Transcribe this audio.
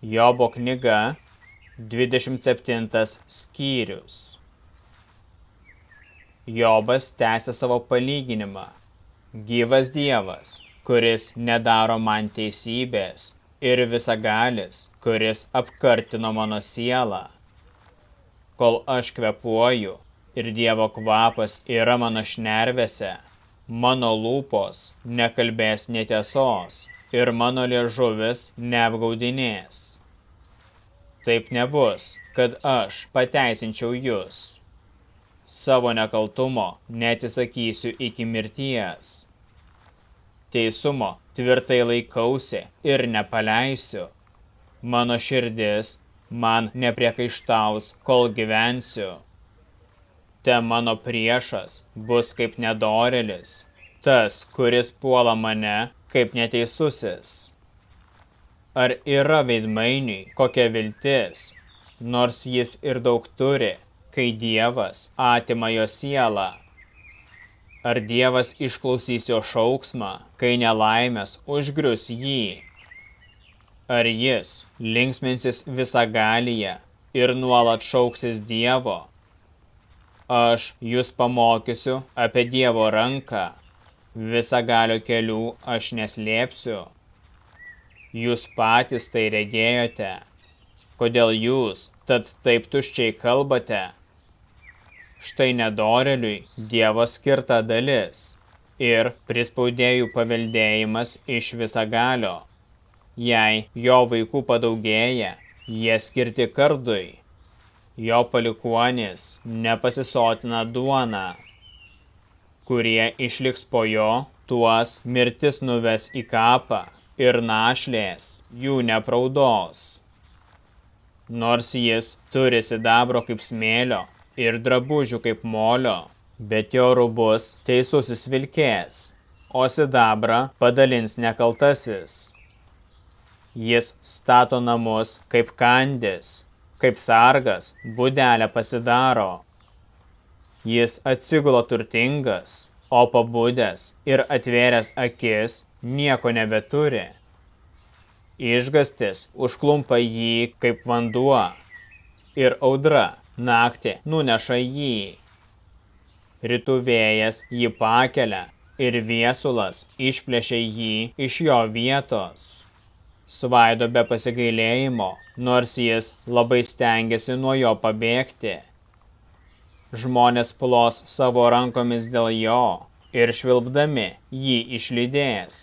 Jobo knyga, 27 skyrius. Jobas tęsė savo palyginimą. Gyvas Dievas, kuris nedaro man teisybės, ir visagalis, kuris apkartino mano sielą. Kol aš kvepuoju ir Dievo kvapas yra mano šnervėse, mano lūpos nekalbės netiesos ir mano liežuvis neapgaudinės. Taip nebus, kad aš pateisinčiau jūs. Savo nekaltumo neatsisakysiu iki mirties. Teisumo tvirtai laikausi ir nepaleisiu. Mano širdis man nepriekaištaus, kol gyvensiu. Te mano priešas bus kaip nedorėlis, tas, kuris puola mane kaip neteisusis. Ar yra veidmainiui kokia viltis, nors jis ir daug turi, kai Dievas atima jo sielą? Ar Dievas išklausys jo šauksmą, kai nelaimės užgrius jį? Ar jis linksminsis visagalyje ir nuolat šauksis Dievo? Aš jūs pamokysiu apie Dievo ranką, visagalio kelių aš neslėpsiu. Jūs patys tai regėjote. Kodėl jūs tad taip tuščiai kalbate? Štai nedorėliui Dievo skirta dalis ir prispaudėjų paveldėjimas iš visagalio. Jei jo vaikų padaugėja, jie skirti kardui. Jo palikuonys nepasisotina duona. Kurie išliks po jo, tuos mirtis nuves į kapą ir našlės jų nepraudos. Nors jis turi sidabro kaip smėlio ir drabužių kaip molio, bet jo rūbus teisusis vilkės, o sidabrą padalins nekaltasis. Jis stato namus kaip kandis, kaip sargas būdelę pasidaro. Jis atsigula turtingas, o pabudęs ir atvėręs akis nieko nebeturi. Išgąstis užklumpa jį kaip vanduo, ir audra naktį nuneša jį. Rytų vėjas jį pakelia, ir viesulas išplėšia jį iš jo vietos. Svaido be pasigailėjimo, nors jis labai stengiasi nuo jo pabėgti. Žmonės plos savo rankomis dėl jo ir švilpdami jį išlydės.